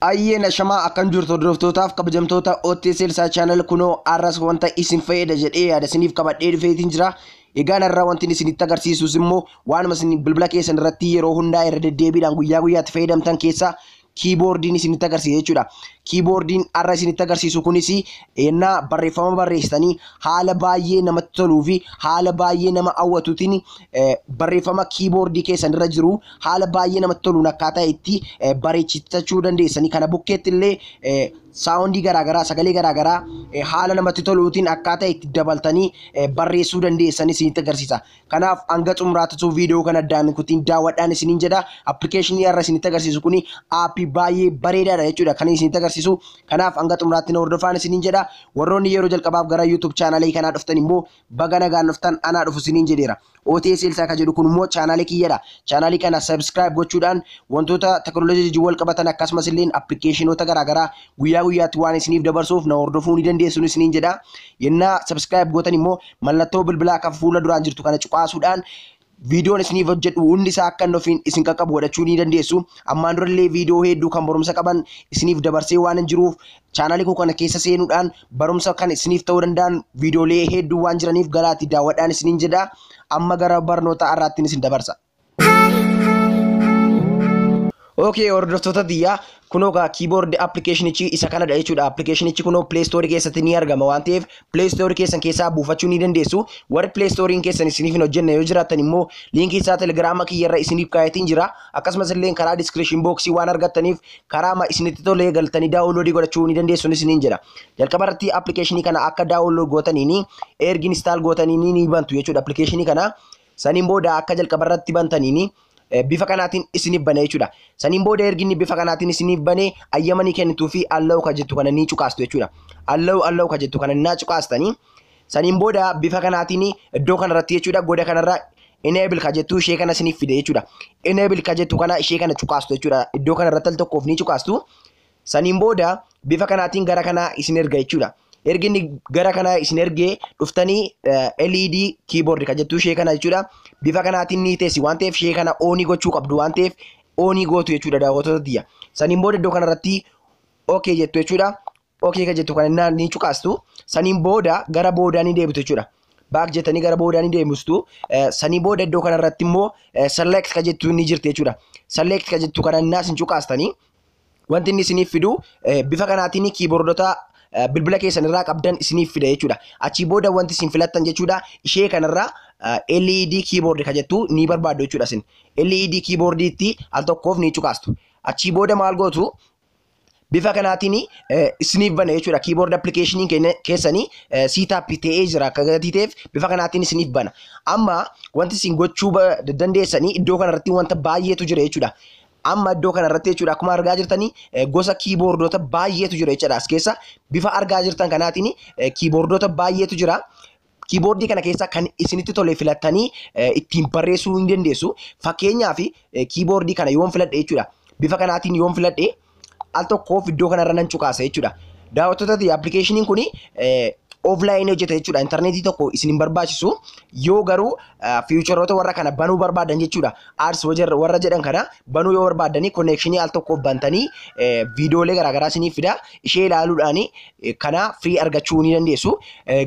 Ayyeena shamaa akkan jirtu hordoftotaaf kabajamtoota OTSL channel kuno arras wanta isin fayyada jedhee yaada isiniif qabadhee dhufeetiin jira. Egaan irraa wanti isinitti agarsiisus immoo waanuma isin bilbila keessan irratti yeroo hundaa irra deddeebiidhaan guyyaa guyyaatti fayyadamtan keessaa keyboardiin isinitti agarsiisa jechuudha. Keyboardiin arra isinitti agarsiisu kunis ennaa barreeffama barreessitanii haala baay'ee namatti toluu fi haala baay'ee nama hawwatuutiin barreeffama keyboardii keessan irra jiru haala baay'ee namatti toluun akkaataa itti bareechitachuu dandeessanii kana bukkeetti illee saawundii garaagaraa sagalee garaagaraa haala namatti toluutiin akkaataa itti dabaltanii barreessuu dandeessan isinitti agarsiisa. Kanaaf hanga xumuraatti viidiyoo kana addaan kutiin daawwadhaan isiniin jedha. Appilikeeshinii arra isinitti agarsiisu kuni aappii baay'ee bareedaadha jechuudha kan isinitti agarsiisu. Kanaaf hanga xumuraatti hordofaan isiniin jedha. Warroonni yeroo jalqabaaf gara YouTube chaanalii kanaa dhuftan immoo baga nagaan dhuftan anaa dhufu isiniin jedheera. OTSL ka jedhu kun immoo chaanalii kiyyadha. Chaanalii kana subscribe gochuudhaan wantoota teknooloojii wal qabatan akkasumas illee appilikeeshinoota garaagaraa guyyaa guyyaatti waan isiniif dabarsuuf na hordofuu ni dandeessu isiniin jedha. Yennaa subscribe gootan immoo mallattoo bilbilaa kan fuula duraan jirtu kana cuqaasuudhaan viidiyoon isiniif hojjedhu hundi isaa akka nufiin isin qaqqabu godhachuu ni dandeessu. Ammaan durallee viidiyoo hedduu kan barumsa qaban isiniif dabarsee waan hin jiruuf chaanalii kana keessa seenuudhaan barumsa kan isiniif ta'uu danda'an viidiyoolee hedduu waan jiraniif galaatti daawwadhaan isiniin jedha. Amma gara barnoota har'aatti isin dabarsa. Okay, hordoftoota biyyaa kunoo keyboard application'ichi isa kanadha jechuudha. Application'ichi kunoo Play Store keessatti ni argama waan ta'eef Play Store keessan keessaa buufachuu ni dandeessu. Warri Play Store'n keessan isiniif hin hojjenne yoo jiraatan immoo liinkii isaa Telegram kiyyarra isiniif kaayetiin jira. Akkasumas illee karaa description boxii waan argattaniif karaa isinitti tolee galtanii download godhachuu ni dandeessu isiniin jedha. Jalqaba irratti application'ii kana akka download gootaniini ergi install gootaniini ni bantu jechuudha application'ii kana. Saniin booda akka jalqaba irratti bantaniini bifa kanaatiin isiniif bane jechuudha. Saniin booda erginni bifa kanaatiin isiniif bane ayyamanii kennituu fi allow ka jettu kana ni cuqaastu jechuudha. Allow ka jettu kana ni cuqaastanii saniin booda bifa kanaatiin iddoo kanarratti jechuudha goda kanarra enable ka jettu ishee kana isiniif fide jechuudha. Enable ka jettu kana ishee kana cuqaastu jechuudha. Iddoo kanarratti al tokkoof ni cuqaastu. Saniin booda bifa kanaatiin gara kana isin erga jechuudha. Erginni gara kana isin ergee dhuftanii LED keyboard ka jettu ishee kana jechuudha. Bifa kanaatiin ni teessi waan ta'eef ishee kana oonii gochuu qabdu waan ta'eef oonii gootu jechuudha daawwattoota biyya. Saniin booda iddoo kanarratti okay jettu jechuudha. Okay ka jettu kana ni cuqaastu. Saniin booda gara boodaa ni deebitu jechuudha. Baak jettanii gara boodaa ni deebistu. Sanii booda iddoo kanarratti immoo select ka jettu ni jirti jechuudha. Select ka jettu kana isin cuqaastanii wanti inni isiniif fidu bifa kanaatiin keyboardota bilbila keessan irraa qabdan isiniif fida jechuudha. Achii booda wanti isin filattan jechuudha ishee kanarraa LED keyboard ka jettu ni barbaaddu jechuudha isin. LED keyboardiitti al tokkoof ni cuqaastu. Achii booda maal gootu bifa kanaatiin isiniif bana jechuudha. Keyboard applicationii keessanii setup ta'ee jira akka gatiiteef bifa kanaatiin isiniif bana. Amma wanti isin gochuu dandeessanii iddoo kanarratti wanta baay'eetu jira jechuudha. Amma iddoo kanarratti jechuudha akkuma argaa jirtanii gosa keyboardota baay'eetu jira jechuudha. As keessa bifa argaa jirtan kanaatiin keyboardota baay'eetu jira. Keyboardii kana keessa kan isinitti tole filattanii ittiin barreessuu ni dandeessu. Fakkeenyaaf keyboardii kana yoon filadhe jechuudha. Bifa kanaatiin yoon filadhe al tokkoof iddoo kanarra nan cuqaasa jechuudha. Daawwattoota application'iin kun offline hojjeta jechuudha. Internetii tokko isin hin barbaachisu yoo garuu fiicharoota warra kana banuu barbaadan jechuudha. Ads warra jedhan kana banuu yoo barbaadanii connectionii al tokkoof bantanii viidiyoolee garaagaraa isiniif fida. Ishee ilaaluudhaan kana free argachuu ni dandeessu.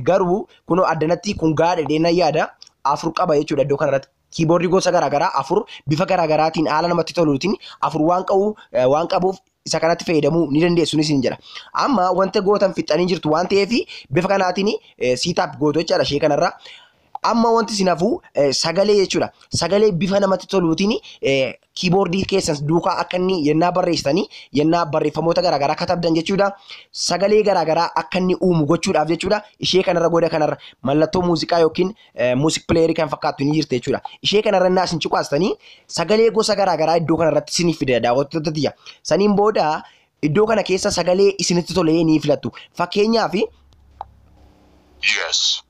Garuu kunoo addanatti kun gaadha dheena yaada afur qaba jechuudha iddoo kanarratti. Keyboardii gosa garaagaraa afur bifa garaagaraatiin haala namatti toluutiin afur waan qabuuf isa kanatti fayyadamuu ni dandeessu isin jedha. Amma wanta gootan fixanii jirtu waan ta'eef bifa kanaatiin setup gootu jechuudha ishee kanarra. Amma wanti isin hafu sagalee jechuudha. Sagalee bifa namatti toluutiin keyboardii keessan duukaa akka inni yennaa barreessitanii yennaa barreeffamoota garaagaraa katabdan jechuudha. Sagalee garaagaraa akka inni uumu gochuudhaaf jechuudha. Ishee kanarra goda kanarra mallattoo muuziqaa yookiin music player kan fakkaattu ni jirti jechuudha. Ishee kanarra innaa isin cuqaastanii sagalee gosa garaagaraa iddoo kanarratti isiniif fida daawwattoota biyya. Saniin booda iddoo kana keessa sagalee isinitti tole ni filattu. Fakkeenyaaf Yes.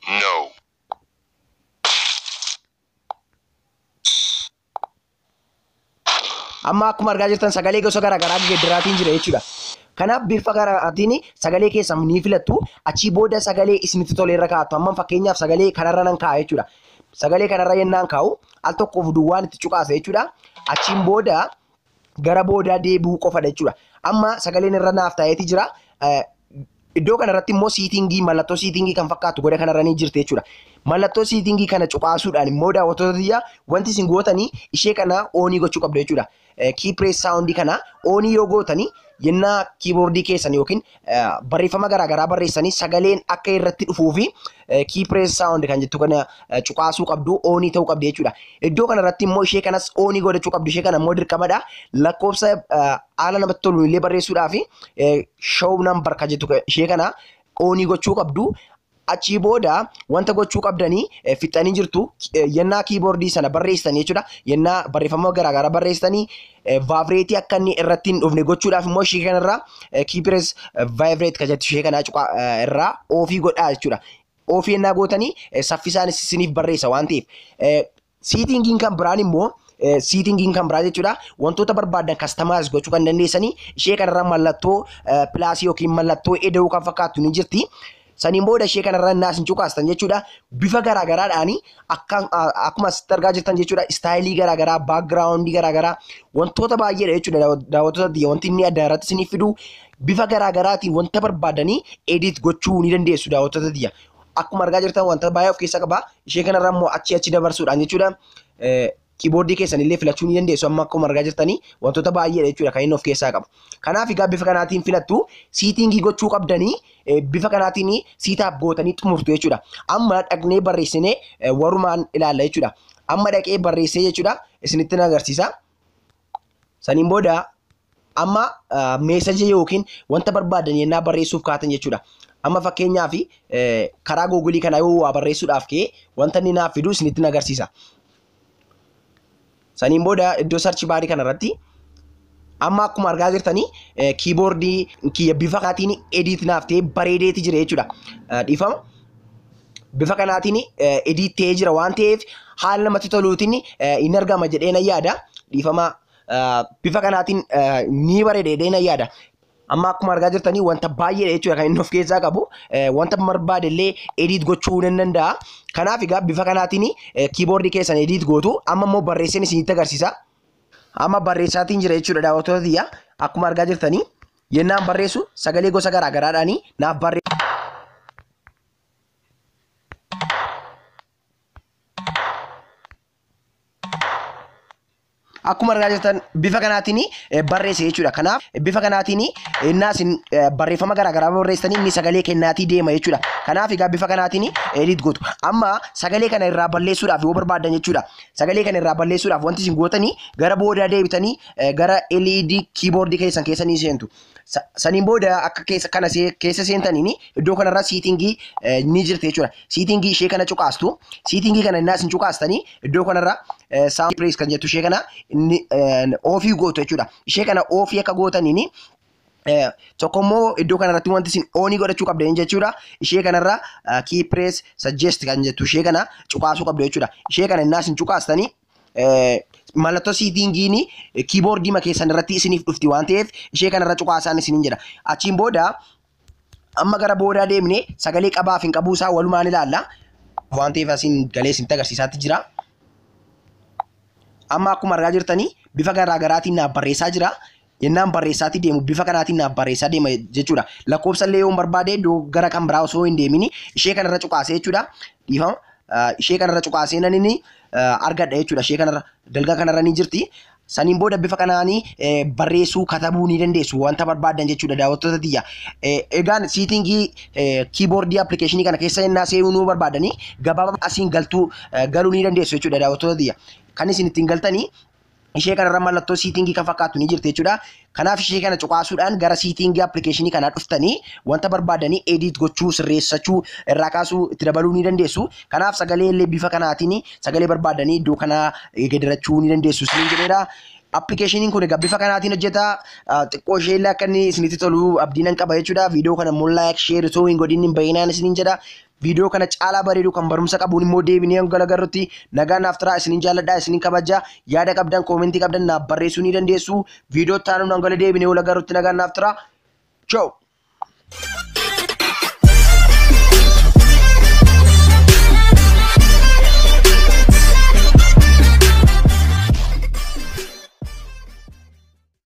No. Amma akkuma argaa jirtan sagalee gosa garaagaraa geeddaraatiin jira jechuudha. Kanaaf bifa garaatiin sagalee keessan ni filattu. Achii booda sagalee isinitti tole irra kaa'attu. Amma fakkeenyaaf sagalee kanarra nan kaa'a jechuudha. sagalee kanarra yennaan kaa'u al tokkoof duwwaan itti cuqaasa jechuudha. Achiin booda gara boodaa deebi'uu qofadha jechuudha. Amma sagaleen irra naaf taa'eeti jira. Iddoo kanarratti immoo siitingii mallattoo siitingii kan fakkaatu goda kanarra ni jirti jechuudha. Mallattoo siitingii kana cuqaasuudhaan immoo daawwattoota biyya wanti isin gootanii ishee kana oonii gochuu qabdu jechuudha. Key press sound kana oonii yoo gootanii yennaa keyboardii keessan yookiin barreeffama garaagaraa barreessanii sagaleen akka irratti dhufuu fi key press sound kan jettu kana cuqaasuu qabdu oonii ta'uu qabdi jechuudha. Iddoo kanarratti immoo ishee kanas oonii godhachuu qabdu. Ishee kana immoo dirqamadha. Lakkoofsa haala namatti tolu illee barreessuudhaaf show number kan jettu ishee kana oonii gochuu qabdu. Achii booda wanta gochuu qabdanii fixanii jirtu yennaa keyboardii sana barreessanii jechuudha. Yennaa barreeffama garaagaraa barreessanii vibreetii akka inni irratti hin dhufne gochuudhaaf immoo ishee kanarraa key press vibrate kan jettu ishee kana irraa ofii godhaa jechuudha. Ofii yennaa gootanii saffisaan isiniif barreessa waan ta'eef. Siitingiin kan biraan immoo siitingiin kan biraa jechuudha. Wantoota barbaadan customize gochuu kan dandeessanii ishee kanarraa mallattoo pilaasii yookiin mallattoo eda'uu kan fakkaatu ni jirti. Saniin booda ishee kanarraa naas hin cuqaastan jechuudha. Bifa garaagaraadhaan akkuma asitti argaa jirtan jechuudha. Istaayilii garaagaraa, baakgiraawundii garaagaraa wantoota baay'eedha jechuudha. Daawwattoota biyya wanti inni adda irratti isiniif fidu bifa garaagaraatiin wanta barbaadanii edit gochuu ni dandeessu daawwattoota biyya. Akkuma argaa jirtan wanta baay'ee of keessaa qaba. Ishee kanarraa immoo achi dabarsuudhaan jechuudha. Keyboardii keessan illee filachuu ni dandeessu. Amma akkuma argaa jirtanii wantoota baay'eedha jechuudha kan inni of keessaa qabu. Kanaaf egaa bifa kanaatiin filattu siitingii gochuu qabdanii bifa kanaatiin siitaaf gootanii xumurtu jechuudha. Amma dhaqnee barreessinee warumaan ilaalla jechuudha. Amma dhaqee barreessee jechuudha isinitti agarsiisa. Saniin booda amma meesajii yookiin wanta barbaadan yennaa barreessuuf kaatan jechuudha. Amma fakkeenyaaf karaa googulii kana yoo waa barreessuudhaaf ka'e wanta inni naaf fidu isinitti agarsiisa. Saniin booda iddoo search baarii kanarratti amma akkuma argaa jirtanii keyboardii kiyya bifa kanaatiin edit naaf ta'ee bareedeeti jira jechuudha. Dhiifama. Bifa kanaatiin edit ta'ee jira waan ta'eef haala namatti toluutiin hin argama jedhee nan yaada. Dhiifama bifa kanaatiin ni bareeda jedhee nan yaada. Amma akkuma argaa jirtanii wanta baay'eedha jechuudha kan inni of keessaa qabu. Wanta barbaade illee edit gochuu ni danda'a. Kanaaf egaa bifa kanaatiin keyboardii keessan edit gootu. Amma immoo barreesseen isinitti agarsiisa. Amma barreessaatiin jira jechuudha daawwattoota biyya. Akkuma argaa jirtanii yennaan barreessu sagalee gosa garaagaraadhaan naaf barreessu. Akkuma argaa jirtan bifa kanaatiin barreesse jechuudha. Kanaaf bifa kanaatiin innaas barreeffama garaagaraa barreessanii inni sagalee kennaatii deema jechuudha. Kanaaf egaa bifa kanaatiin edit gootu. Amma sagalee kana irraa balleessuudhaaf yoo barbaadan jechuudha. Sagalee kana irraa balleessuudhaaf wanti isin gootanii gara boodaa deebitanii gara LED keyboardii keessan keessa ni seentu. Saniin booda akka keessa seentaniin iddoo kanarra siitingii ni jirti jechuudha. Siitingii ishee kana cuqaastu. Siitingii kana innaas hin cuqaastanii iddoo kanarra sound press kan jettu ishee kana ofii gootu jechuudha. Ishee kana ofii akka gootaniin tokkommoo iddoo kanarratti wanti isin oonii godhachuu qabdan jechuudha. Ishee kanarra key press suggest kan jettu ishee kana cuqaasuu qabdu jechuudha. Ishee kana innaas hin cuqaastanii mallattoo siitingiin keyboardii keessan irratti isiniif dhufti waan ta'eef ishee kanarra cuqaasaan isiniin jedha. Achiin booda amma gara boodaa deemnee sagalee qabaaf hin qabuusaa walumaan ilaalla. Waan ta'eef asiin galee isinitti agarsiisaatti jira. Amma akkuma argaa jirtanii bifa garaagaraatiin naaf barreessaa jira. Yennaan barreessaatti deemu bifa kanaatiin naaf barreessaa deema jechuudha. Lakkoofsa illee yoo barbaade gara kan biraa osoo hin deemin ishee kanarra cuqaasee jechuudha. Dhiifama. Ishee kanarra cuqaasee nan inni argadha jechuudha. Ishee kanarra dalga kanarra ni jirti. Saniin booda bifa kanaanii barreessuu katabuu ni dandeessu wanta barbaadan jechuudha daawwattoota biyya. Egaan siitingii keyboardii applicationii kana keessa yennaa seenuu barbaadanii gabaabaa asiin galuu ni dandeessu jechuudha daawwattoota biyya. Kan isin ittiin galtanii ishee kanarra mallattoo siitingii kan fakkaatu ni jirti jechuudha. Kanaaf ishee kana cuqaasuudhaan gara siitingii applicationii kanaa dhuftanii wanta barbaadanii edit gochuu, sirreessachuu, irraa kaasuu itti dabaluu ni dandeessu. Kanaaf sagalee illee bifa kanaatiin sagalee barbaadanii iddoo kanaa geeddarachuu ni dandeessu isiniin jedheedha. Applicationin kun egaa bifa kanaatiin hojjeta. Xiqqoo ishee illee akka inni isinitti tolu abdiin qaba jechuudha. Viidiyoo kana immoo like, share osoo hin godhin hin bahinaan isiniin jedha. Viidiyoo kana caalaa bareedu kan barumsa qabuun immoo deebinee galagarrutti nagaa naaf turaa isiniin jaalladhaa isiniin kabaja. Yaada qabdan koomentii qabdan naaf barreessuu ni dandeessu. Viidiyoo taanuun hangala deebinee galagarrutti nagaa naaf turaa. Ciao.